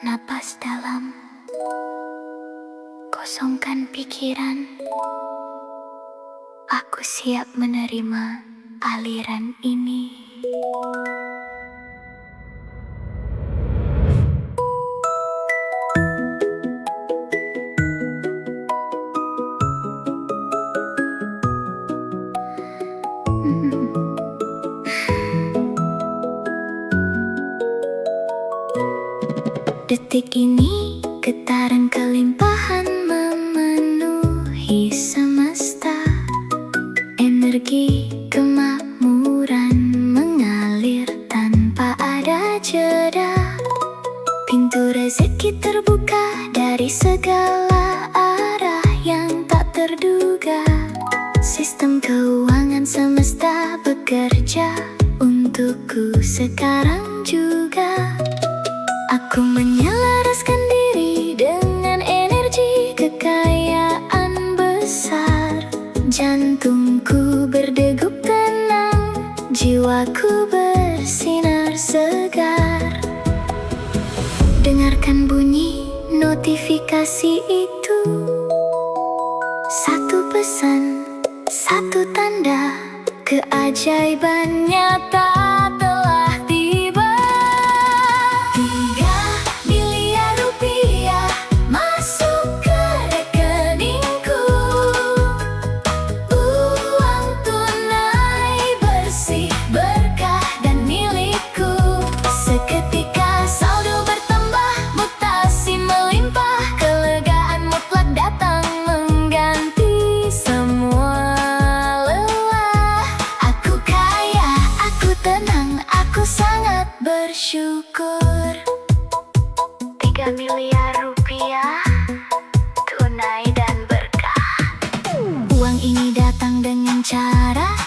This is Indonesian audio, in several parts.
napas dalam, kosongkan pikiran. Aku siap menerima aliran ini. Detik ini getaran kelimpahan memenuhi semesta. Energi kemakmuran mengalir tanpa ada jeda. Pintu rezeki terbuka dari segala arah yang tak terduga. Sistem keuangan semesta bekerja untukku sekarang juga. Aku menyelaraskan diri dengan energi kekayaan besar. Jantungku berdegup tenang, jiwaku bersinar segar. Dengarkan bunyi notifikasi itu. Satu pesan, satu tanda, keajaiban nyata telah tiba. 3 miliar rupiah masuk ke rekeningku. Uang tunai bersih, berkah dan milikku. Seketika saldo bertambah, mutasi melimpah. Kelegaan mutlak datang mengganti semua lelah. Aku kaya, aku tenang, aku sangat bersyukur. 3 miliar rupiah tunai dan berkah. Uang ini datang dengan cara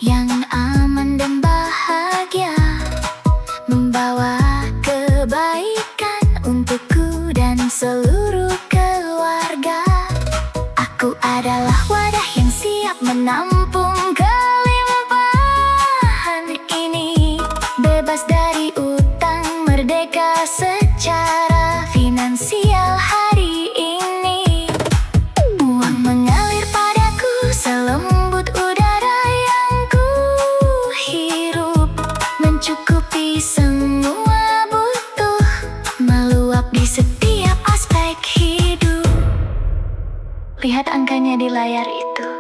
yang aman dan bahagia, membawa kebaikan untukku dan seluruh keluarga. Aku adalah wadah yang siap menampung kelimpahan ini. Bebas dari utang, merdeka secara finansial hari ini. Uang mengalir padaku selembut udara yang ku hirup, mencukupi semua butuh, meluap di setiap aspek hidup. Lihat angkanya di layar itu.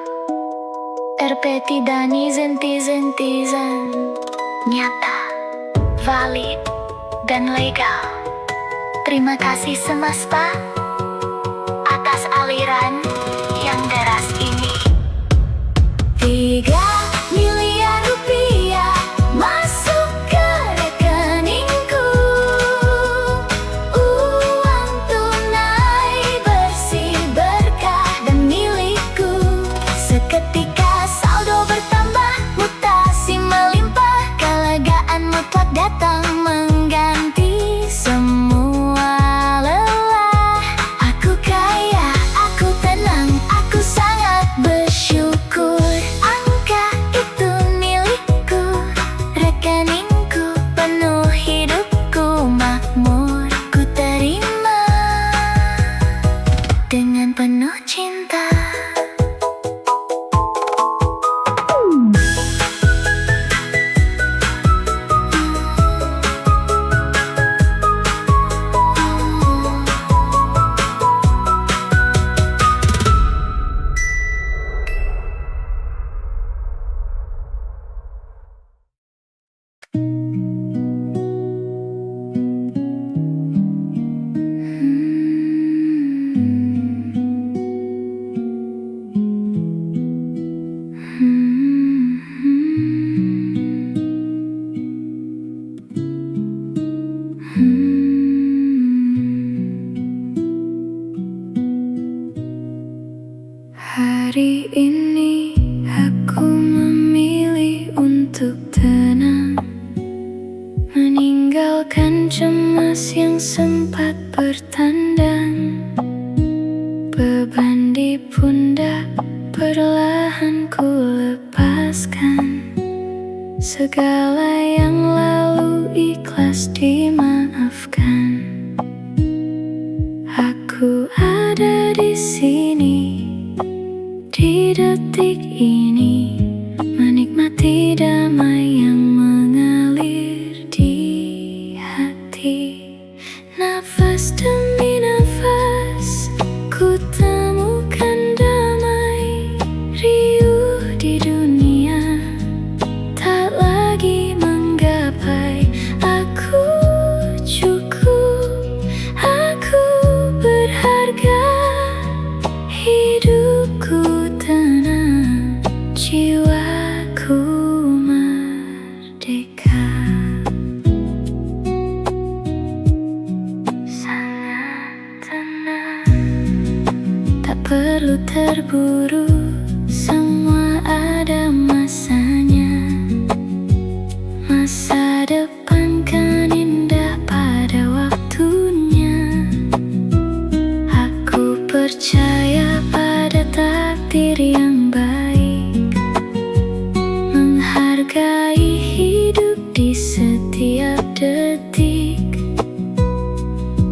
RP tidak netizen, nyata, valid, dan legal. Terima kasih semesta atas aliran yang deras ini. 3 miliar rupiah masuk ke rekeningku. Uang tunai bersih, berkah dan milikku. Seketika saldo bertambah, mutasi melimpah. Kelegaan mutlak datang mengganti semua lelah. Aku kaya, aku tenang, aku sangat bersyukur. Angka itu milikku, rekeningku penuh hidupku makmur. Ku terima dengan penuh cinta. Hari ini aku memilih untuk tenang, meninggalkan cemas yang sempat bertandang. Beban di pundak perlahan ku lepaskan. Segala yang lalu ikhlas dimaafkan. terburu, semua ada masanya. Masa depan kan indah pada waktunya. Aku percaya pada takdir yang baik, menghargai hidup di setiap detik.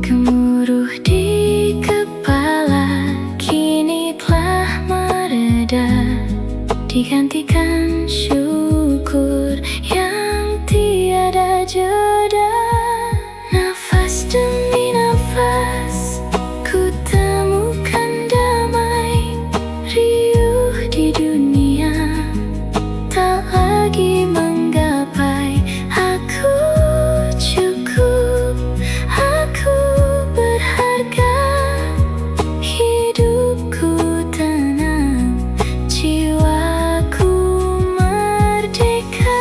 Gemuruh di kepala kini telah mereda, digantikan syukur yang tiada jeda. Nafas demi nafas ku temukan damai, riuh di dunia tak lagi menggapai. Aku cukup, aku berharga, hidupku tenang, jiwaku merdeka.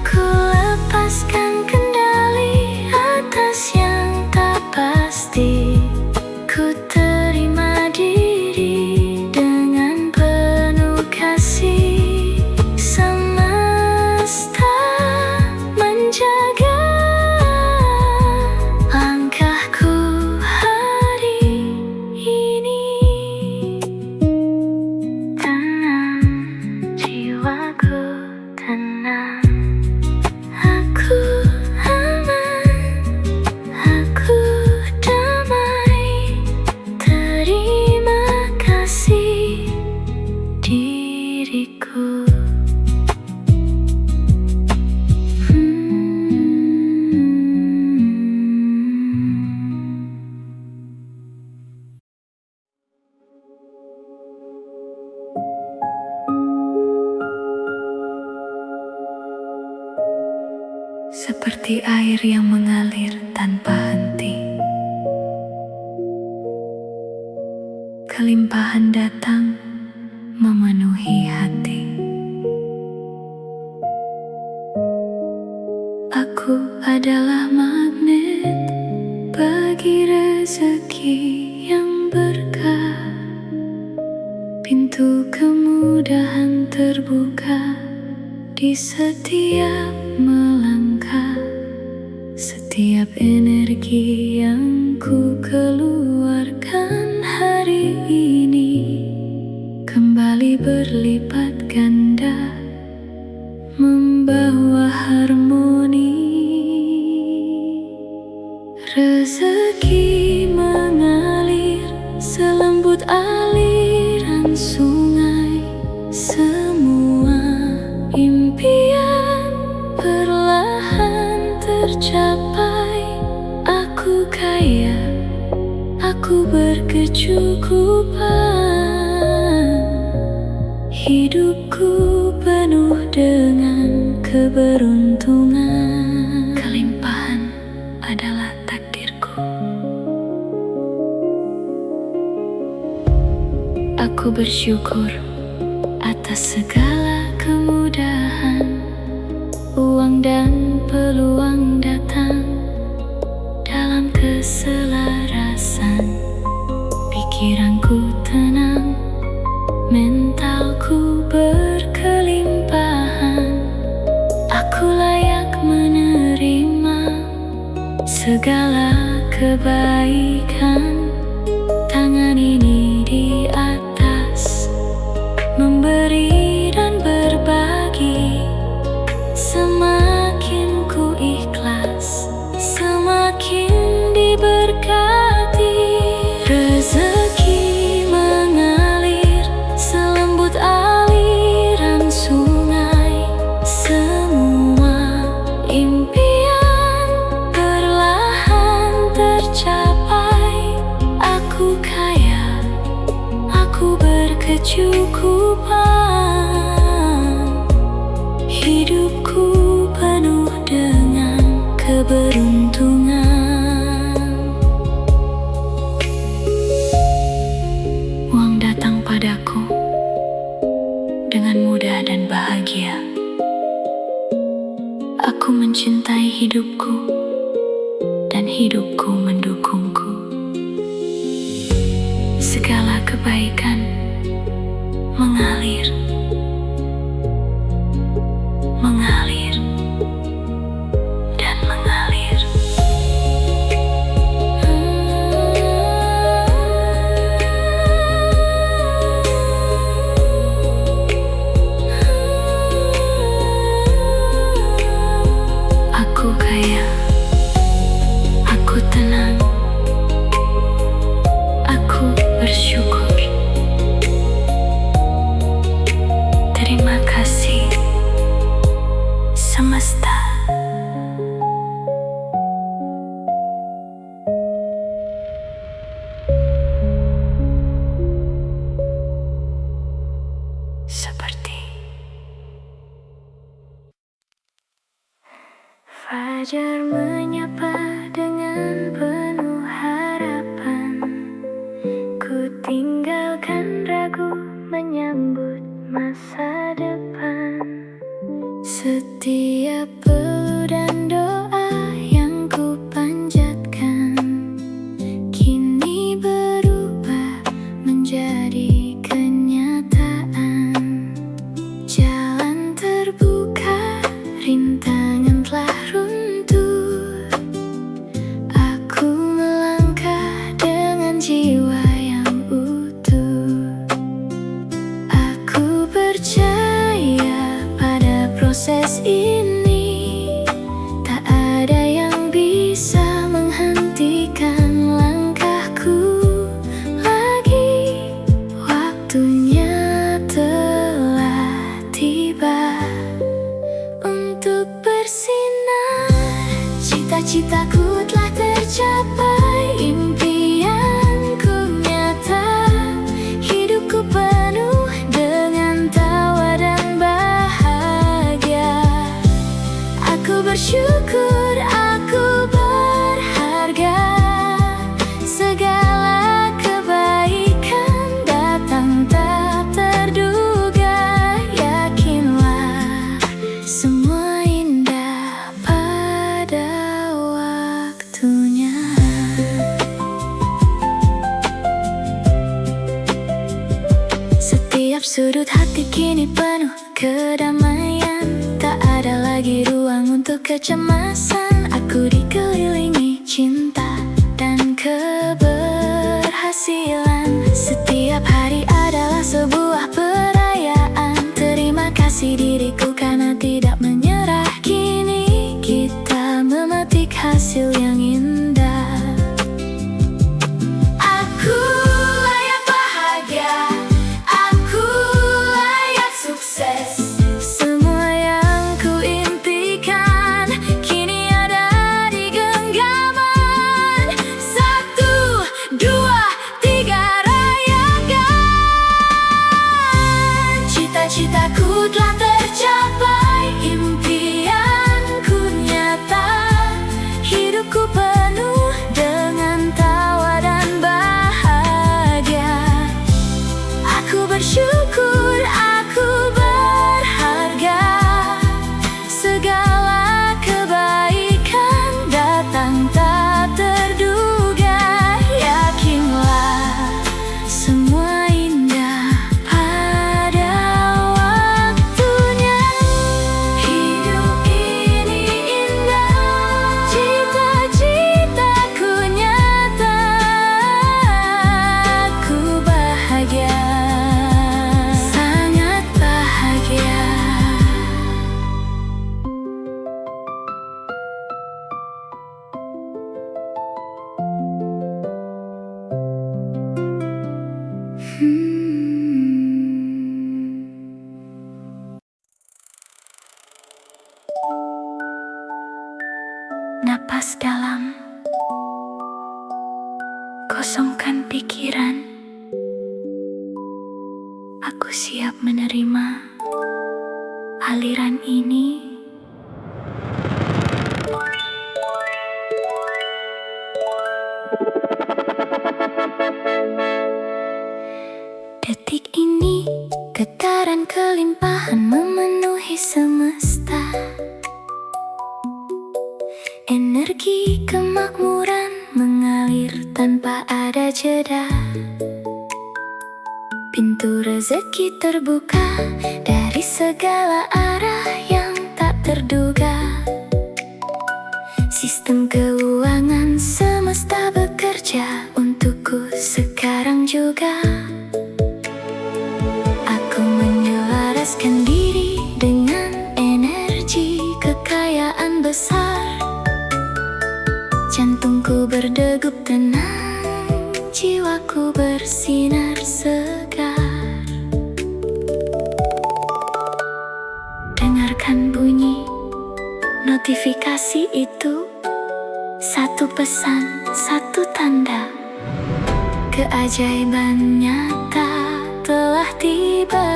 Ku lepaskan kendali atas yang tak pasti. Ku terima diri dengan penuh kasih. Semesta menjaga langkahku hari ini. Tenang, jiwaku tenang, aku aman, aku damai. Terima kasih diriku. Seperti air yang mengalir tanpa henti, kelimpahan datang memenuhi hati. Aku adalah magnet bagi rezeki yang berkah. Pintu kemudahan terbuka di setiap melangkah. Setiap energi yang ku keluarkan hari ini kembali berlipat ganda, membawa harmoni. Rezeki mengalir selembut aliran sungai. Semua impian perlahan tercapai. Aku kaya, aku berkecukupan. Hidupku penuh dengan keberuntungan. Kelimpahan adalah takdirku. Aku bersyukur atas segala kemudahan. Uang dan peluang datang dalam keselarasan. Pikiranku tenang, mentalku berkelimpahan. Aku layak menerima segala kebaikan. Tangan ini di atas, memberi dan berbagi. Semakin ku ikhlas, semakin diberkati. Rezeki mengalir selembut aliran sungai. Semua impian perlahan tercapai. mencintai hidupku dan hidupku mendukungku. Segala kebaikan mengalir, mengalir, dan mengalir. Aku kaya, aku tenang, aku bersyukur. Terima kasih semesta. Seperti fajar menyapa dengan penuh harapan. Ku tinggalkan ragu menyambut masa depan. Setiap peluh dan doa yang ku panjatkan kini berubah menjadi kenyataan. Jalan terbuka, rintangan telah runtuh. Aku melangkah dengan jiwa yang utuh. Aku percaya pada proses ini, tak ada yang bisa menghentikan langkahku lagi. Waktunya telah tiba untuk bersinar. Cita-citaku telah tercapai, impianku nyata. Hidupku penuh dengan tawa dan bahagia. Aku bersyukur, aku berharga. Segala kebaikan datang tak terduga. Yakinlah semua indah pada waktunya. Setiap sudut hati kini penuh kedamaian. Tak ada lagi ruang untuk kecemasan. Aku dikelilingi cinta dan keberhasilan. Setiap hari adalah sebuah perayaan. Terima kasih diriku karena tidak menyerah. Kini kita memetik hasil yang indah. Aku layak bahagia, aku layak sukses. Semua yang ku impikan kini ada di genggaman. 1, 2, 3, rayakan. Cita-citaku telah tercapai, impianku nyata. Hidupku penuh dengan tawa dan bahagia. Aku bersyukur, aku berharga. Segala kebaikan datang tak terduga. Yakinlah semua indah pada waktunya. Hidup ini indah, cita-citaku nyata. Aku bahagia, sangat bahagia. Napas dalam, kosongkan pikiran. Aku siap menerima aliran ini. Detik ini getaran kelimpahan memenuhi semesta. jeda. Pintu rezeki terbuka dari segala arah yang tak terduga. Sistem keuangan semesta bekerja untukku sekarang juga. Aku menyelaraskan diri dengan energi kekayaan besar. Jantungku berdegup tenang, jiwaku bersinar segar. Dengarkan bunyi notifikasi itu, satu pesan, satu tanda. Keajaiban nyata telah tiba.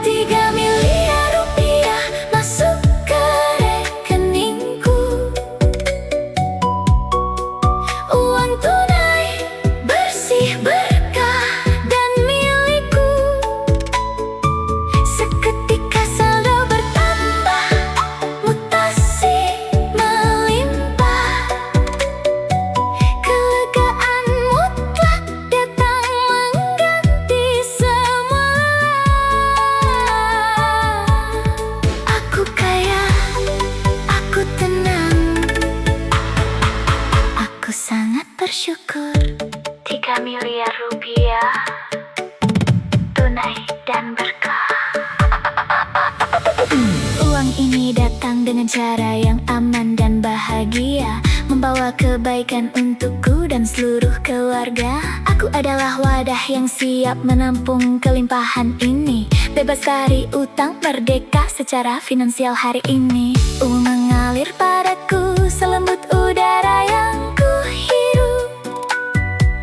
3 miliar rupiah masuk ke rekeningku. Uang tunai bersih berkah dan milikku. Seketika saldo bertambah, mutasi melimpah. Kelegaan mutlak datang mengganti semua. Aku kaya, aku tenang, aku sangat bersyukur. 3 miliar rupiah tunai dan berkah. Uang ini datang dengan cara yang aman dan bahagia, membawa kebaikan untukku dan seluruh keluarga. Aku adalah wadah yang siap menampung kelimpahan ini. Bebas dari utang, merdeka secara finansial hari ini. Uang mengalir padaku selembut udara yang ku hirup,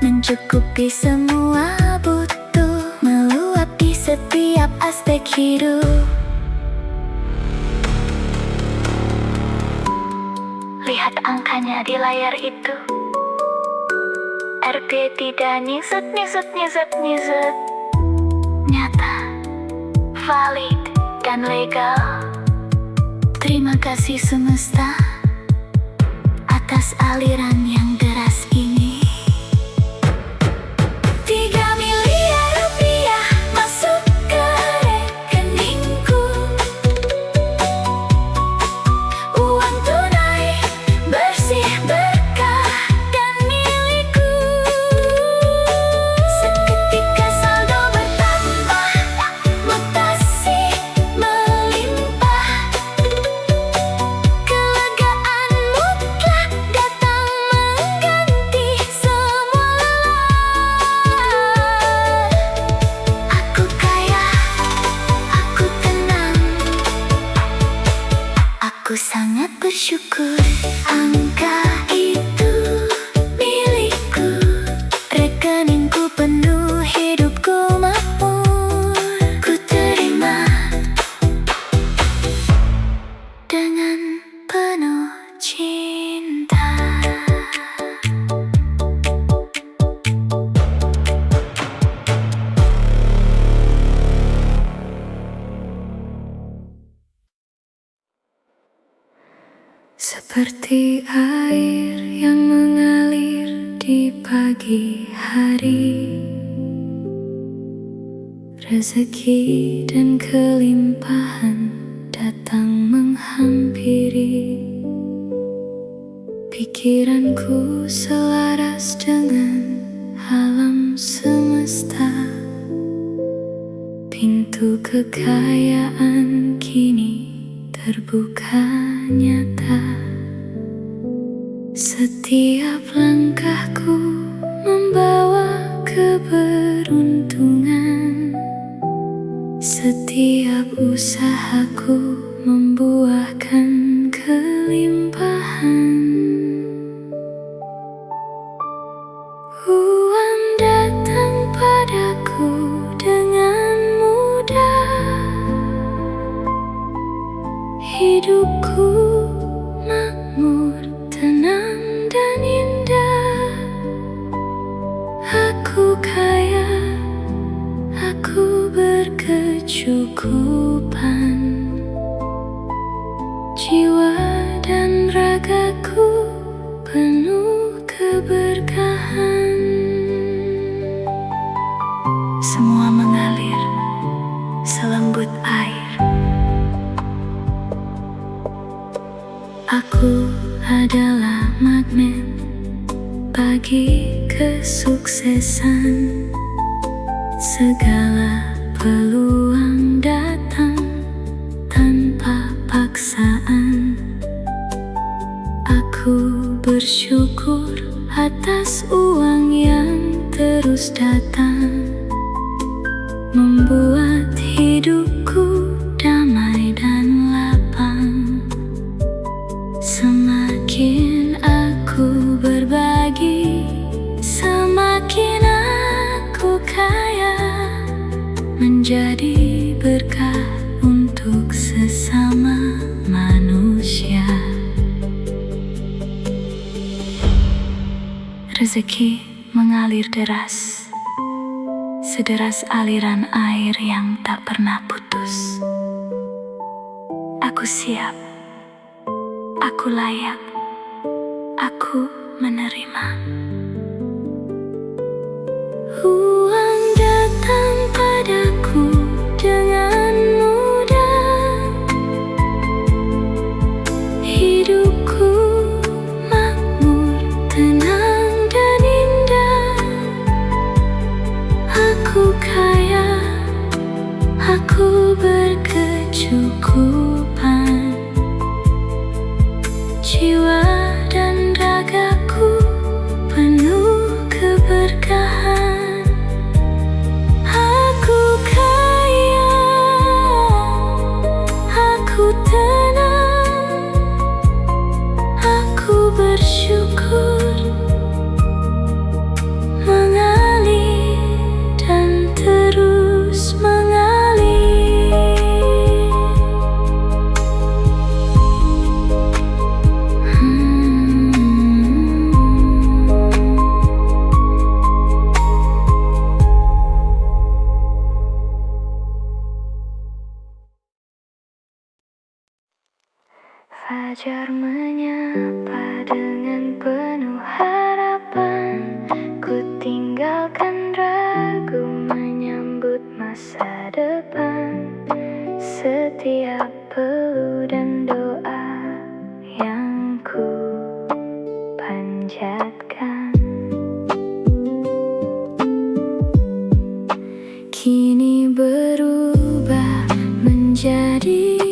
mencukupi semua butuh, meluap di setiap aspek hidup. Lihat angkanya di layar itu. RT tidak nyisut. Nyata, valid, dan legal. Terima kasih semesta atas aliran yang deras ini. 3 miliar rupiah masuk ke rekeningku. Uang tunai bersih berkah dan milikku. Seketika saldo bertambah, mutasi melimpah. Kelegaan mutlak datang mengganti semua. Aku kaya, aku tenang, aku sangat bersyukur. Angka itu milikku, rekeningku penuh, hidupku makmur. Ku terima dengan penuh cinta. Seperti air yang mengalir di pagi hari, rezeki dan kelimpahan datang menghampiri. Pikiranku selaras dengan alam semesta. Pintu kekayaan kini terbuka nyata. Setiap langkahku membawa keberuntungan. Setiap usahaku membuahkan kelimpahan. Uang datang padaku dengan mudah. Hidupku makmur, tenang dan indah. Aku kaya, aku berkecukupan. Jiwa dan ragaku penuh kebahagiaan. selembut air. Aku adalah magnet bagi kesuksesan. Segala peluang datang tanpa paksaan. Aku bersyukur atas uang yang terus datang, membuat hidupku damai dan lapang. Semakin aku berbagi, semakin aku kaya, menjadi berkah untuk sesama manusia. Rezeki mengalir deras, sederas aliran air yang tak pernah putus. Aku siap, aku layak, aku menerima. Uang datang padaku dengan mudah, hidupku makmur, tenang dan indah. Aku kaya, aku berkecukupan, jiwa dan ragaku penuh keberkahan. Aku kaya, aku tenang, aku bersyukur, mengalir dan terus mengalir. Fajar menyapa dengan penuh harapan. Ku tinggalkan ragu menyambut masa depan. Setiap peluh dan doa yang ku panjatkan kini berubah menjadi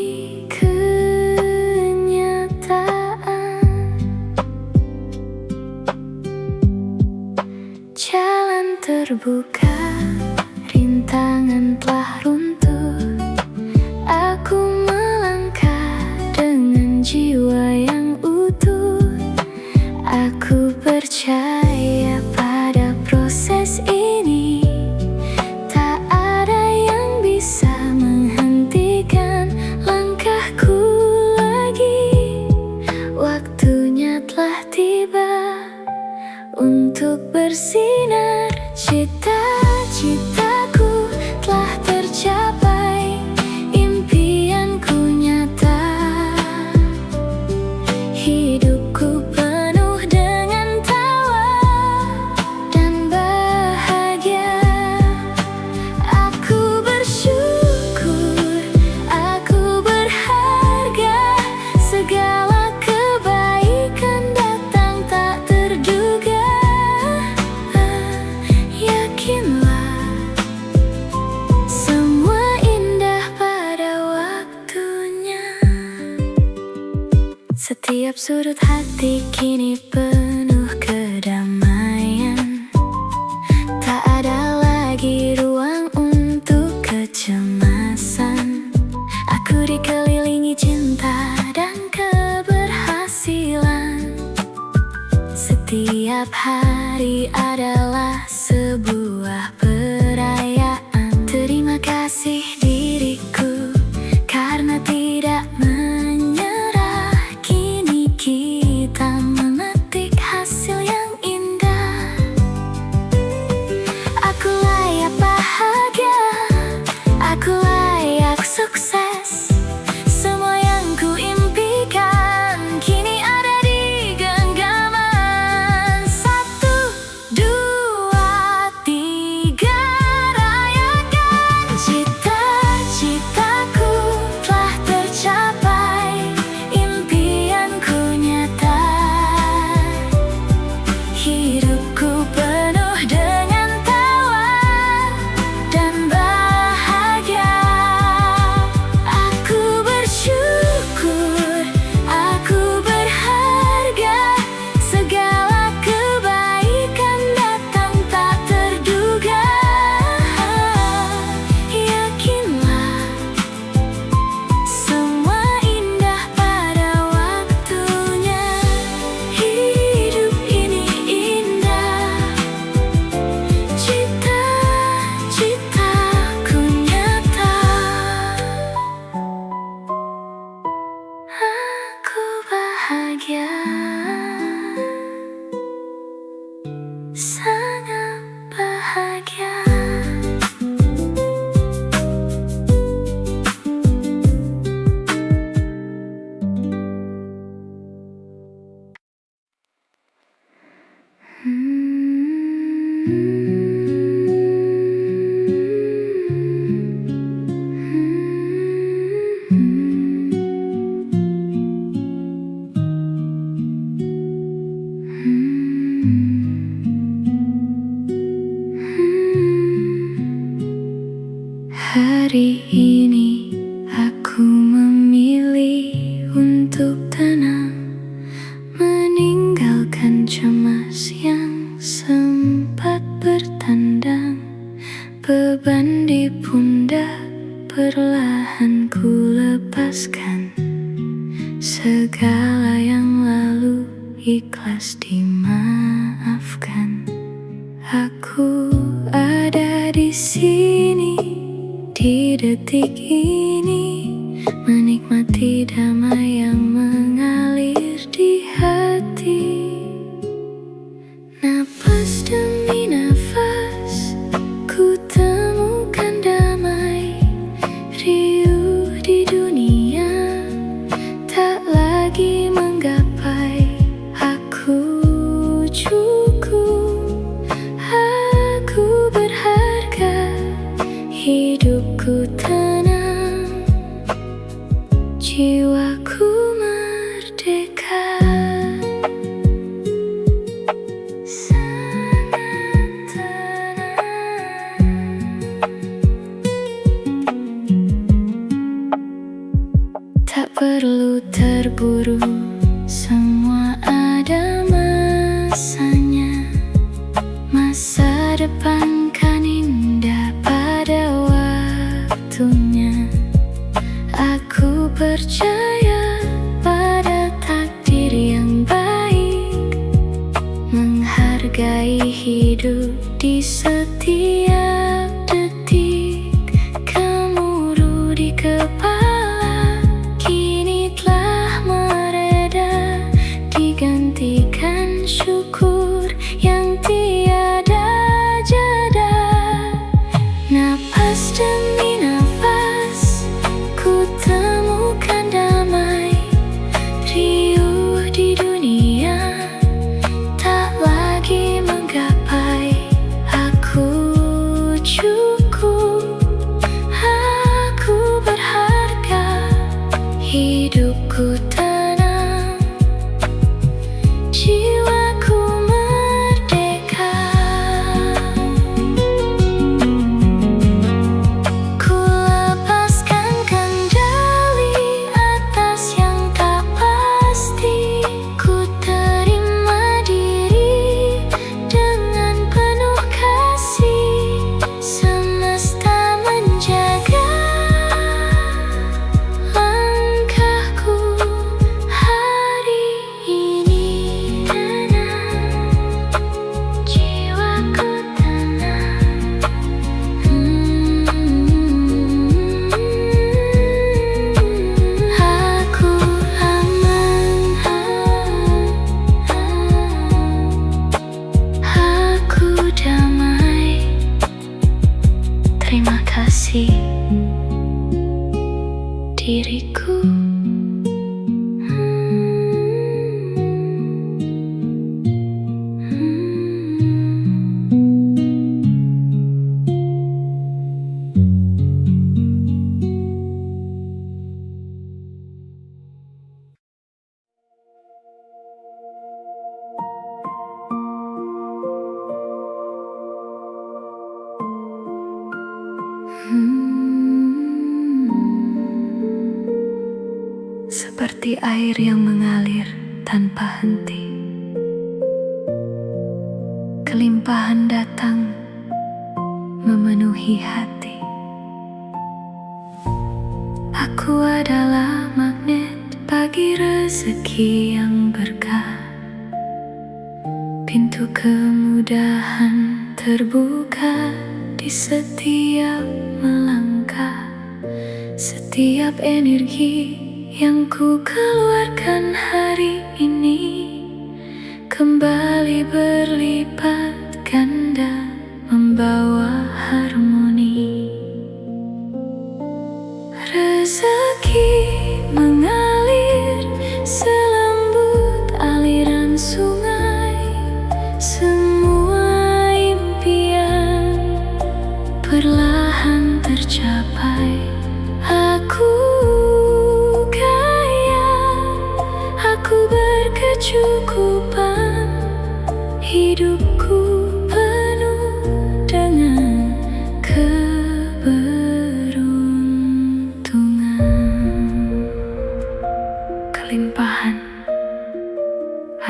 jalan terbuka, rintangan telah runtuh. Aku melangkah dengan jiwa yang utuh. Aku percaya pada proses ini. Tak ada yang bisa menghentikan langkahku lagi. Waktunya telah tiba untuk bersinar. Cita-citaku telah tercapai, impianku nyata. Hidupku penuh dengan tawa dan bahagia. Aku bersyukur, aku berharga. Segala kebaikan datang tak terduga. Yakinlah, semua indah pada waktunya. Setiap sudut hati kini penuh kedamaian. Tak ada lagi ruang untuk kecemasan. Aku dikelilingi cinta dan keberhasilan. Setiap hari adalah sebuah perayaan. Terima kasih diriku karena tidak menyerah. Kini kita memetik hasil yang indah. Aku layak bahagia, aku layak sukses. Semua yang ku impikan kini ada di genggaman. 1, 2, 3, rayakan cita-cita. perlahan ku lepaskan segala yang lalu, ikhlas dimaafkan. Aku ada di sini, di detik ini, menikmati damai yang mengalir di hati. Napas demi nafas, ku temukan damai, riuh di dunia, tak lagi menggapai. Aku cukup, aku berharga, hidupku tenang, jiwaku merdeka. Tak perlu terburu, semua ada masanya. Masa depan kan indah pada waktunya. Aku percaya pada takdir yang baik, menghargai hidup di setiap detik. Gemuruh di kepala kini telah mereda, digantikan syukur yang tiada jeda. Napas demi nafas, ku temukan damai, riuh di dunia, tak lagi menggapai. Aku cukup, aku berharga, hidupku tenang, jiwaku merdeka. Ku lepaskan kendali atas yang tak pasti. Ku terima diri dengan penuh kasih. Semesta menjaga langkahku hari ini. Tenang, jiwaku tenang. Aku aman, aku damai. Terima kasih diriku. Seperti air yang mengalir tanpa henti, kelimpahan datang memenuhi hati. Aku adalah magnet bagi rezeki yang berkah. Pintu kemudahan terbuka di setiap melangkah. Setiap energi yang ku keluarkan hari ini kembali berlipat ganda, membawa harmoni. Rezeki mengalir selembut aliran sungai. Semua impian perlahan tercapai. Aku kaya, aku berkecukupan, hidupku penuh dengan keberuntungan. Kelimpahan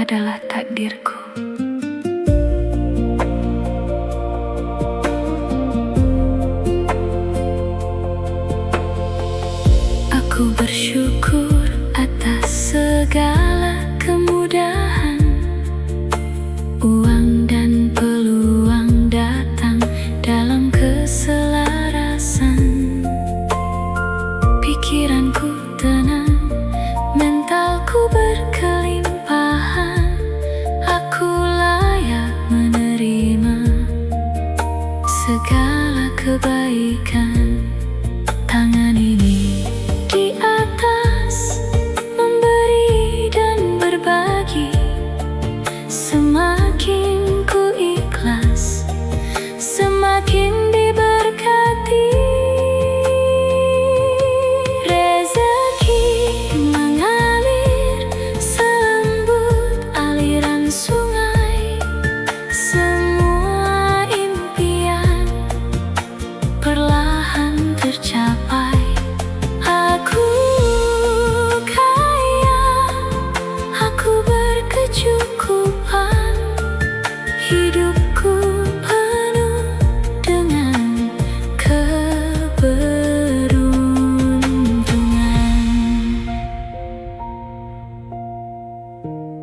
adalah takdirku. Aku bersyukur atas segala kemudahan. Uang dan peluang datang dalam keselarasan. Pikiranku tenang, mentalku berkelimpahan. Aku layak menerima segala kebaikan. Tangan ini di atas, memberi dan berbagi. Semakin ku ikhlas, semakin diberkati. Rezeki mengalir selembut aliran sungai. Semua impian perlahan tercapai. Aku kaya, aku berkecukupan. Hidupku penuh dengan keberuntungan.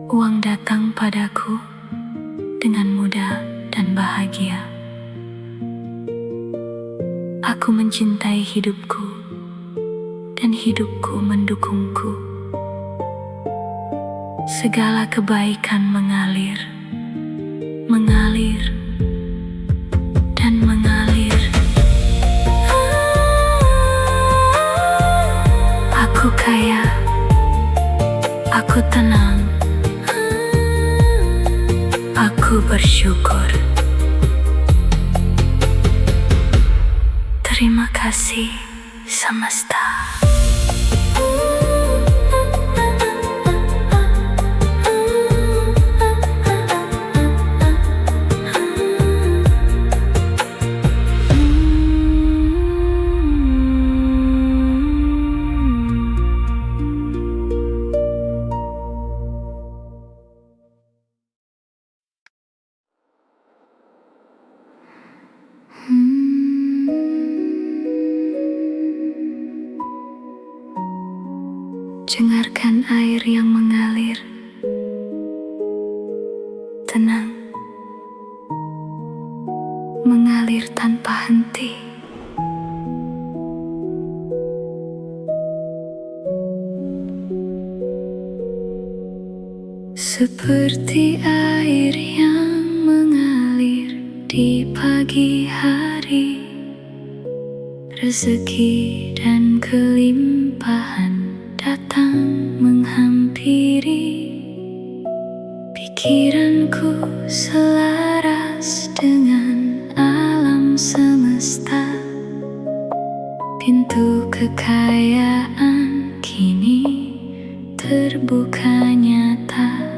Uang datang padaku dengan mudah dan bahagia. Aku mencintai hidupku dan hidupku mendukungku. Segala kebaikan mengalir, mengalir, dan mengalir. Aku kaya, aku tenang, aku bersyukur. Terima kasih semesta. Dengarkan air yang mengalir, tenang, mengalir tanpa henti. Seperti air yang mengalir di pagi hari, rezeki dan kelimpahan datang menghampiri. Pikiranku selaras dengan alam semesta. Pintu kekayaan kini terbuka nyata.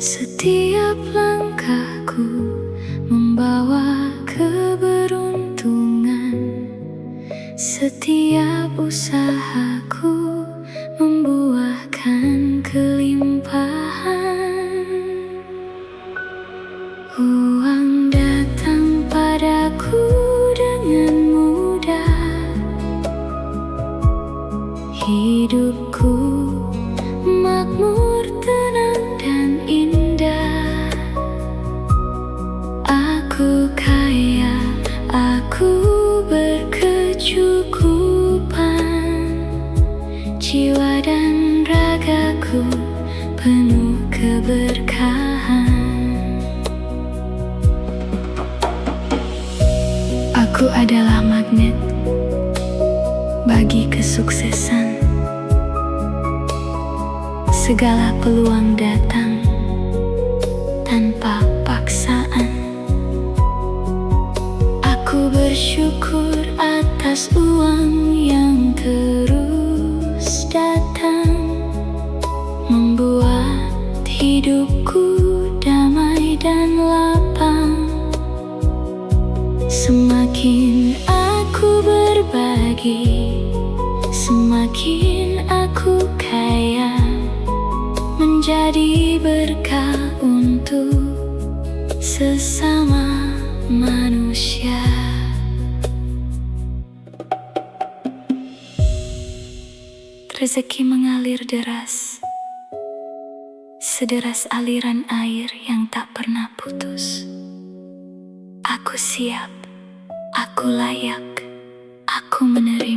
Setiap langkahku membawa keberuntungan. Setiap usahaku membuahkan kelimpahan. Uang datang padaku dengan mudah. Hidupku makmur, tenang dan indah. Aku kaya, aku berkecukupan. Jiwa dan ragaku penuh keberkahan. Aku adalah magnet bagi kesuksesan. Segala peluang datang tanpa paksaan. Aku bersyukur atas uang yang terus datang, membuat hidupku damai dan lapang. Semakin aku berbagi, semakin aku kaya, menjadi berkah untuk sesama manusia. Rezeki mengalir deras, sederas aliran air yang tak pernah putus. Aku siap, aku layak, aku menerima.